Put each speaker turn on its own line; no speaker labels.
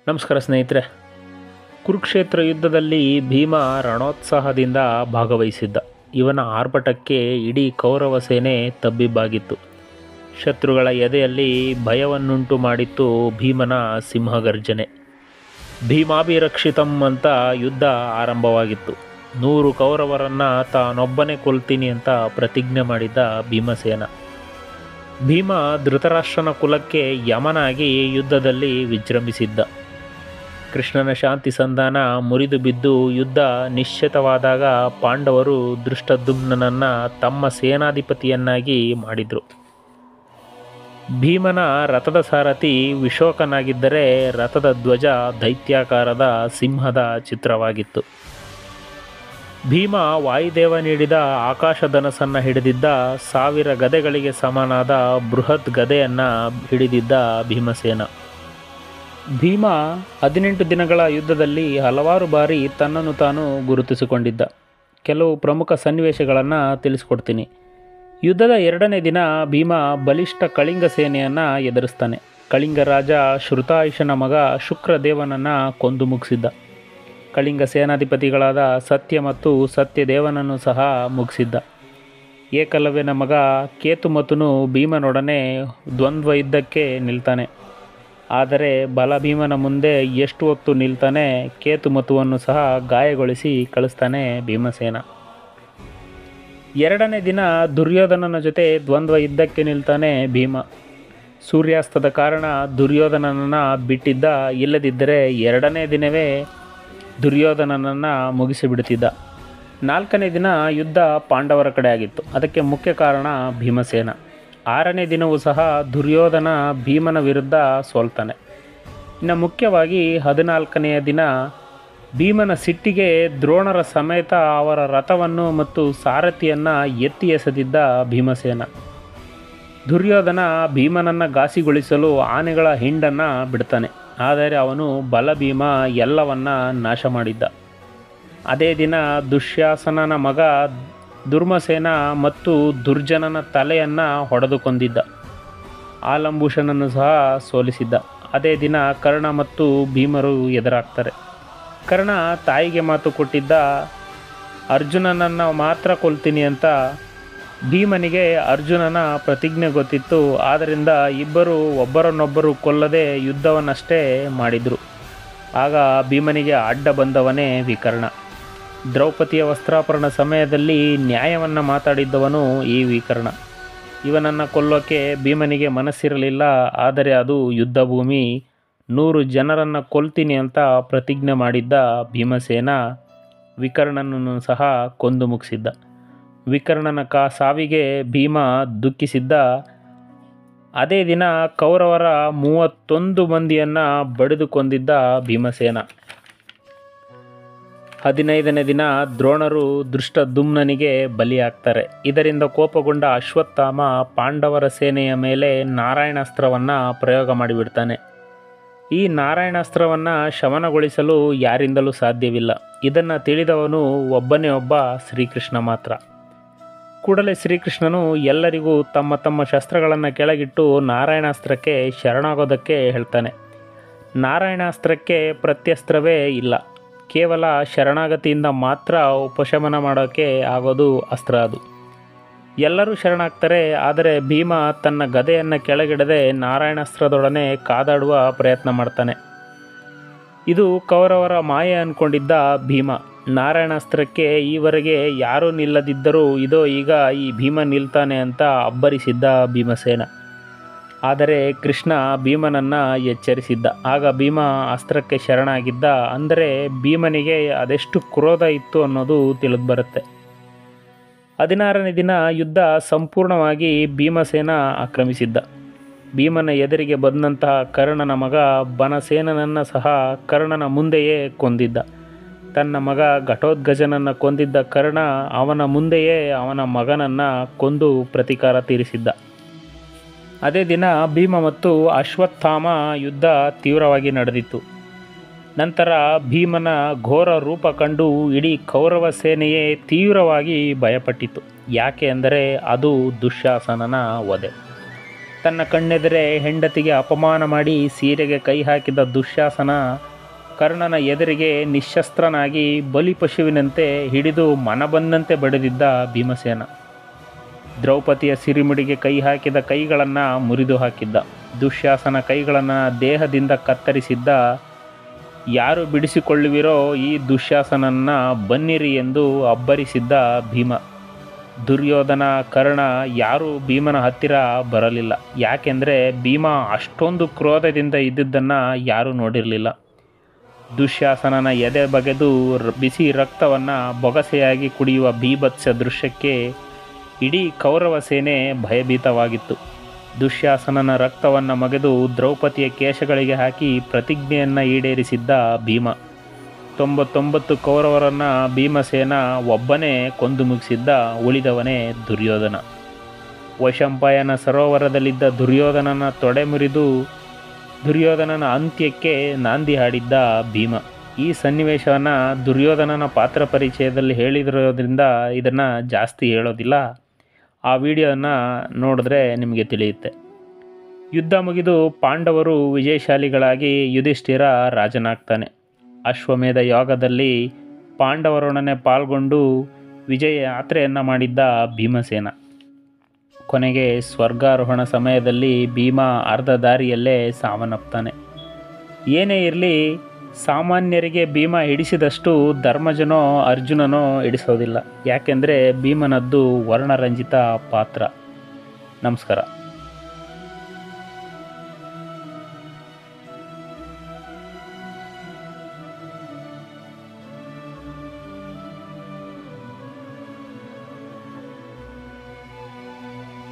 ನಮಸ್ಕಾರ ಸ್ನೇಹಿತರೆ. ಕುರುಕ್ಷೇತ್ರ ಯುದ್ಧದಲ್ಲಿ ಭೀಮ ರಣೋತ್ಸಾಹದಿಂದ ಭಾಗವಹಿಸಿದ್ದ. ಇವನ ಆರ್ಭಟಕ್ಕೆ ಇಡೀ ಕೌರವ ಸೇನೆ ತಬ್ಬಿಬ್ಬಾಗಿತ್ತು. ಶತ್ರುಗಳ ಎದೆಯಲ್ಲಿ ಭಯವನ್ನುಂಟು ಮಾಡಿತ್ತು ಭೀಮನ ಸಿಂಹಗರ್ಜನೆ. ಭೀಮಾಭಿರಕ್ಷಿತಂ ಅಂತ ಯುದ್ಧ ಆರಂಭವಾಗಿತ್ತು. 100 ಕೌರವರನ್ನು ತಾನೊಬ್ಬನೇ ಕೊಲ್ತೀನಿ ಅಂತ ಪ್ರತಿಜ್ಞೆ ಮಾಡಿದ್ದ ಭೀಮಸೇನ. ಭೀಮ ಧೃತರಾಷ್ಟ್ರನ ಕುಲಕ್ಕೆ ಯಮನಾಗಿ ಯುದ್ಧದಲ್ಲಿ ವಿಜೃಂಭಿಸಿದ್ದ. ಕೃಷ್ಣನ ಶಾಂತಿ ಸಂಧಾನ ಮುರಿದು ಬಿದ್ದು ಯುದ್ಧ ನಿಶ್ಚಿತವಾದಾಗ ಪಾಂಡವರು ದೃಷ್ಟದ್ಯುಮ್ನನನ್ನು ತಮ್ಮ ಸೇನಾಧಿಪತಿಯನ್ನಾಗಿ ಮಾಡಿದರು. ಭೀಮನ ರಥದ ಸಾರಥಿ ವಿಶೋಕನಾಗಿದ್ದರೆ ರಥದ ಧ್ವಜ ದೈತ್ಯಾಕಾರದ ಸಿಂಹದ ಚಿತ್ರವಾಗಿತ್ತು. ಭೀಮ ವಾಯುದೇವ ನೀಡಿದ ಆಕಾಶಧನಸ್ಸನ್ನು ಹಿಡಿದಿದ್ದ. 1000 ಗದೆಗಳಿಗೆ ಸಮನಾದ ಬೃಹತ್ ಗದೆಯನ್ನು ಹಿಡಿದಿದ್ದ ಭೀಮಸೇನ. ಭೀಮ 18 ದಿನಗಳ ಯುದ್ಧದಲ್ಲಿ ಹಲವಾರು ಬಾರಿ ತನ್ನನ್ನು ತಾನು ಗುರುತಿಸಿಕೊಂಡಿದ್ದ. ಕೆಲವು ಪ್ರಮುಖ ಸನ್ನಿವೇಶಗಳನ್ನು ತಿಳಿಸ್ಕೊಡ್ತೀನಿ. ಯುದ್ಧದ 2ನೇ ದಿನ ಭೀಮ ಬಲಿಷ್ಠ ಕಳಿಂಗ ಸೇನೆಯನ್ನು ಎದುರಿಸ್ತಾನೆ. ಕಳಿಂಗ ರಾಜ ಶ್ರುತಾಯುಷನ ಮಗ ಶುಕ್ರದೇವನನ್ನು ಕೊಂದು ಮುಗಿಸಿದ್ದ. ಕಳಿಂಗ ಸೇನಾಧಿಪತಿಗಳಾದ ಸತ್ಯ ಮತ್ತು ಸತ್ಯದೇವನನ್ನು ಸಹ ಮುಗಿಸಿದ್ದ. ಏಕಲವ್ಯನ ಮಗ ಕೇತುಮತುನು ಭೀಮನೊಡನೆ ದ್ವಂದ್ವ ಯುದ್ಧಕ್ಕೆ ನಿಲ್ತಾನೆ. ಆದರೆ ಬಲಭೀಮನ ಮುಂದೆ ಎಷ್ಟು ಹೊತ್ತು ನಿಲ್ತಾನೆ. ಕೇತುಮತುವನ್ನು ಸಹ ಗಾಯಗೊಳಿಸಿ ಕಳಿಸ್ತಾನೆ ಭೀಮಸೇನ. 2ನೇ ದಿನ ದುರ್ಯೋಧನನ ಜೊತೆ ದ್ವಂದ್ವ ಯುದ್ಧಕ್ಕೆ ನಿಲ್ತಾನೆ ಭೀಮ. ಸೂರ್ಯಾಸ್ತದ ಕಾರಣ ದುರ್ಯೋಧನನನ್ನು ಬಿಟ್ಟಿದ್ದ. ಇಲ್ಲದಿದ್ದರೆ 2ನೇ ದಿನವೇ ದುರ್ಯೋಧನನನ್ನು ಮುಗಿಸಿಬಿಡ್ತಿದ್ದ. 4ನೇ ದಿನ ಯುದ್ಧ ಪಾಂಡವರ ಕಡೆ ಆಗಿತ್ತು. ಅದಕ್ಕೆ ಮುಖ್ಯ ಕಾರಣ ಭೀಮಸೇನ. 6ನೇ ದಿನವೂ ಸಹ ದುರ್ಯೋಧನ ಭೀಮನ ವಿರುದ್ಧ ಸೋಲ್ತಾನೆ. ಇನ್ನು ಮುಖ್ಯವಾಗಿ 14ನೆಯ ದಿನ ಭೀಮನ ಸಿಟ್ಟಿಗೆ ದ್ರೋಣರ ಸಮೇತ ಅವರ ರಥವನ್ನು ಮತ್ತು ಸಾರಥಿಯನ್ನು ಎತ್ತಿ ಎಸೆದಿದ್ದ ಭೀಮಸೇನ. ದುರ್ಯೋಧನ ಭೀಮನನ್ನು ಘಾಸಿಗೊಳಿಸಲು ಆನೆಗಳ ಹಿಂಡನ್ನು ಬಿಡ್ತಾನೆ. ಆದರೆ ಅವನು ಬಲಭೀಮ ಎಲ್ಲವನ್ನ ನಾಶ ಮಾಡಿದ್ದ. ಅದೇ ದಿನ ದುಶ್ಯಾಸನನ ಮಗ ದುರ್ಮಸೇನ ಮತ್ತು ದುರ್ಜನನ ತಲೆಯನ್ನು ಹೊಡೆದು ಕೊಂದಿದ್ದ. ಆಲಂಬೂಷನನ್ನು ಸಹ ಸೋಲಿಸಿದ್ದ. ಅದೇ ದಿನ ಕರ್ಣ ಮತ್ತು ಭೀಮರು ಎದುರಾಗ್ತಾರೆ. ಕರ್ಣ ತಾಯಿಗೆ ಮಾತು ಕೊಟ್ಟಿದ್ದ. ಅರ್ಜುನನನ್ನು ಮಾತ್ರ ಕೊಲ್ತೀನಿ ಅಂತ. ಭೀಮನಿಗೆ ಅರ್ಜುನನ ಪ್ರತಿಜ್ಞೆ ಗೊತ್ತಿತ್ತು. ಆದ್ದರಿಂದ ಇಬ್ಬರು ಒಬ್ಬರನ್ನೊಬ್ಬರು ಕೊಲ್ಲದೆ ಯುದ್ಧವನ್ನಷ್ಟೇ ಮಾಡಿದರು. ಆಗ ಭೀಮನಿಗೆ ಅಡ್ಡ ಬಂದವನೇ ವಿಕರ್ಣ. ದ್ರೌಪದಿಯ ವಸ್ತ್ರಾಪರಣ ಸಮಯದಲ್ಲಿ ನ್ಯಾಯವನ್ನು ಮಾತಾಡಿದ್ದವನು ಈ ವಿಕರ್ಣ. ಇವನನ್ನು ಕೊಲ್ಲೋಕ್ಕೆ ಭೀಮನಿಗೆ ಮನಸ್ಸಿರಲಿಲ್ಲ. ಆದರೆ ಅದು ಯುದ್ಧ ಭೂಮಿ. 100 ಜನರನ್ನು ಕೊಲ್ತೀನಿ ಅಂತ ಪ್ರತಿಜ್ಞೆ ಮಾಡಿದ್ದ ಭೀಮಸೇನ ವಿಕರ್ಣನನ್ನು ಸಹ ಕೊಂದು ಮುಗಿಸಿದ್ದ. ವಿಕರ್ಣನ ಸಾವಿಗೆ ಭೀಮ ದುಃಖಿಸಿದ್ದ. ಅದೇ ದಿನ ಕೌರವರ 31 ಮಂದಿಯನ್ನು ಬಡಿದು ಕೊಂದಿದ್ದ ಭೀಮಸೇನ. 15ನೇ ದಿನ ದ್ರೋಣರು ದೃಷ್ಟದ್ಯುಮ್ನನಿಗೆ ಬಲಿಯಾಗ್ತಾರೆ. ಇದರಿಂದ ಕೋಪಗೊಂಡ ಅಶ್ವತ್ಥಾಮ ಪಾಂಡವರ ಸೇನೆಯ ಮೇಲೆ ನಾರಾಯಣಾಸ್ತ್ರವನ್ನು ಪ್ರಯೋಗ ಮಾಡಿಬಿಡ್ತಾನೆ. ಈ ನಾರಾಯಣಾಸ್ತ್ರವನ್ನು ಶಮನಗೊಳಿಸಲು ಯಾರಿಂದಲೂ ಸಾಧ್ಯವಿಲ್ಲ. ಇದನ್ನು ತಿಳಿದವನು ಒಬ್ಬನೇ ಒಬ್ಬ ಶ್ರೀಕೃಷ್ಣ ಮಾತ್ರ. ಕೂಡಲೇ ಶ್ರೀಕೃಷ್ಣನು ಎಲ್ಲರಿಗೂ ತಮ್ಮ ತಮ್ಮ ಶಸ್ತ್ರಗಳನ್ನು ಕೆಳಗಿಟ್ಟು ನಾರಾಯಣಾಸ್ತ್ರಕ್ಕೆ ಶರಣಾಗೋದಕ್ಕೆ ಹೇಳ್ತಾನೆ. ನಾರಾಯಣಾಸ್ತ್ರಕ್ಕೆ ಪ್ರತ್ಯಸ್ತ್ರವೇ ಇಲ್ಲ. ಕೇವಲ ಶರಣಾಗತಿಯಿಂದ ಮಾತ್ರ ಉಪಶಮನ ಮಾಡೋಕ್ಕೆ ಆಗೋದು ಅಸ್ತ್ರ ಅದು. ಎಲ್ಲರೂ ಶರಣಾಗ್ತಾರೆ. ಆದರೆ ಭೀಮ ತನ್ನ ಗದೆಯನ್ನು ಕೆಳಗಿಡದೆ ನಾರಾಯಣಾಸ್ತ್ರದೊಡನೆ ಕಾದಾಡುವ ಪ್ರಯತ್ನ ಮಾಡ್ತಾನೆ. ಇದು ಕೌರವರ ಮಾಯೆ ಅಂದ್ಕೊಂಡಿದ್ದ ಭೀಮ. ನಾರಾಯಣಾಸ್ತ್ರಕ್ಕೆ ಈವರೆಗೆ ಯಾರೂ ನಿಲ್ಲದಿದ್ದರೂ ಇದೋ ಈಗ ಈ ಭೀಮ ನಿಲ್ತಾನೆ ಅಂತ ಅಬ್ಬರಿಸಿದ್ದ ಭೀಮಸೇನ. ಆದರೆ ಕೃಷ್ಣ ಭೀಮನನ್ನು ಎಚ್ಚರಿಸಿದ್ದ. ಆಗ ಭೀಮ ಅಸ್ತ್ರಕ್ಕೆ ಶರಣಾಗಿದ್ದ. ಅಂದರೆ ಭೀಮನಿಗೆ ಅದೆಷ್ಟು ಕ್ರೋಧ ಇತ್ತು ಅನ್ನೋದು ತಿಳಿದು ಬರುತ್ತೆ. 16ನೇ ದಿನ ಯುದ್ಧ ಸಂಪೂರ್ಣವಾಗಿ ಭೀಮಸೇನ ಆಕ್ರಮಿಸಿದ್ದ. ಭೀಮನ ಎದುರಿಗೆ ಬಂದಂತಹ ಕರ್ಣನ ಮಗ ಬನಸೇನನನ್ನು ಸಹ ಕರ್ಣನ ಮುಂದೆಯೇ ಕೊಂದಿದ್ದ. ತನ್ನ ಮಗ ಘಟೋತ್ಕಚನನ್ನು ಕೊಂದಿದ್ದ ಕರ್ಣ ಅವನ ಮುಂದೆಯೇ ಅವನ ಮಗನನ್ನು ಕೊಂದು ಪ್ರತೀಕಾರ ತೀರಿಸಿದ್ದ. ಅದೇ ದಿನ ಭೀಮ ಮತ್ತು ಅಶ್ವತ್ಥಾಮ ಯುದ್ಧ ತೀವ್ರವಾಗಿ ನಡೆದಿತ್ತು. ನಂತರ ಭೀಮನ ಘೋರ ರೂಪ ಕಂಡು ಇಡೀ ಕೌರವ ಸೇನೆಯೇ ತೀವ್ರವಾಗಿ ಭಯಪಟ್ಟಿತು. ಯಾಕೆ ಅಂದರೆ ಅದು ದುಶ್ಯಾಸನನ ವಧೆ. ತನ್ನ ಕಣ್ಣೆದುರೇ ಹೆಂಡತಿಗೆ ಅಪಮಾನ ಮಾಡಿ ಸೀರೆಗೆ ಕೈ ಹಾಕಿದ ದುಶ್ಯಾಸನ ಕರ್ಣನ ಎದುರಿಗೆ ನಿಶಸ್ತ್ರನಾಗಿ ಬಲಿಪಶುವಿನಂತೆ ಹಿಡಿದು ಮನಬಂದಂತೆ ಬಡಿದಿದ್ದ ಭೀಮಸೇನ. ದ್ರೌಪದಿಯ ಸಿರಿಮುಡಿಗೆ ಕೈ ಹಾಕಿದ ಕೈಗಳನ್ನು ಮುರಿದು ಹಾಕಿದ್ದ. ದುಶ್ಯಾಸನ ಕೈಗಳನ್ನು ದೇಹದಿಂದ ಕತ್ತರಿಸಿದ್ದ. ಯಾರು ಬಿಡಿಸಿಕೊಳ್ಳುವಿರೋ ಈ ದುಶ್ಯಾಸನನ್ನ ಬನ್ನಿರಿ ಎಂದು ಅಬ್ಬರಿಸಿದ್ದ ಭೀಮ. ದುರ್ಯೋಧನ, ಕರ್ಣ ಯಾರೂ ಭೀಮನ ಹತ್ತಿರ ಬರಲಿಲ್ಲ. ಯಾಕೆಂದರೆ ಭೀಮ ಅಷ್ಟೊಂದು ಕ್ರೋಧದಿಂದ ಇದ್ದುದನ್ನು ಯಾರೂ ನೋಡಿರಲಿಲ್ಲ. ದುಶ್ಯಾಸನನ ಎದೆ ಬಗೆದು ಬಿಸಿ ರಕ್ತವನ್ನು ಬೊಗಸೆಯಾಗಿ ಕುಡಿಯುವ ಬೀಭತ್ಸ ದೃಶ್ಯಕ್ಕೆ ಇಡೀ ಕೌರವ ಸೇನೆ ಭಯಭೀತವಾಗಿತ್ತು. ದುಶ್ಯಾಸನನ ರಕ್ತವನ್ನು ಮಗೆದು ದ್ರೌಪದಿಯ ಕೇಶಗಳಿಗೆ ಹಾಕಿ ಪ್ರತಿಜ್ಞೆಯನ್ನು ಈಡೇರಿಸಿದ್ದ ಭೀಮ. 99 ಕೌರವರನ್ನು ಭೀಮಸೇನ ಒಬ್ಬನೇ ಕೊಂದು ಮುಗಿಸಿದ್ದ. ಉಳಿದವನೇ ದುರ್ಯೋಧನ. ವೈಶಂಪಾಯನ ಸರೋವರದಲ್ಲಿದ್ದ ದುರ್ಯೋಧನನ ತೊಡೆ ಮುರಿದು ದುರ್ಯೋಧನನ ಅಂತ್ಯಕ್ಕೆ ನಾಂದಿ ಹಾಡಿದ್ದ ಭೀಮ. ಈ ಸನ್ನಿವೇಶವನ್ನು ದುರ್ಯೋಧನನ ಪಾತ್ರ ಪರಿಚಯದಲ್ಲಿ ಹೇಳಿರೋದ್ರಿಂದ ಇದನ್ನು ಜಾಸ್ತಿ ಹೇಳೋದಿಲ್ಲ. ಆ ವಿಡಿಯೋನ ನೋಡಿದ್ರೆ ನಿಮಗೆ ತಿಳಿಯುತ್ತೆ. ಯುದ್ಧ ಮುಗಿದು ಪಾಂಡವರು ವಿಜಯಶಾಲಿಗಳಾಗಿ ಯುಧಿಷ್ಠಿರ ರಾಜನಾಗ್ತಾನೆ. ಅಶ್ವಮೇಧ ಯಾಗದಲ್ಲಿ ಪಾಂಡವರೊಡನೆ ಪಾಲ್ಗೊಂಡು ವಿಜಯ ಯಾತ್ರೆಯನ್ನು ಮಾಡಿದ್ದ ಭೀಮಸೇನ. ಕೊನೆಗೆ ಸ್ವರ್ಗಾರೋಹಣ ಸಮಯದಲ್ಲಿ ಭೀಮ ಅರ್ಧ ದಾರಿಯಲ್ಲೇ ಸಾವನ್ನಪ್ತಾನೆ. ಏನೇ ಇರಲಿ, ಸಾಮಾನ್ಯರಿಗೆ ಭೀಮ ಹಿಡಿಸಿದಷ್ಟು ಧರ್ಮಜನೋ ಅರ್ಜುನನೋ ಹಿಡಿಸೋದಿಲ್ಲ. ಯಾಕೆಂದರೆ ಭೀಮನದ್ದು ವರ್ಣರಂಜಿತ ಪಾತ್ರ. ನಮಸ್ಕಾರ.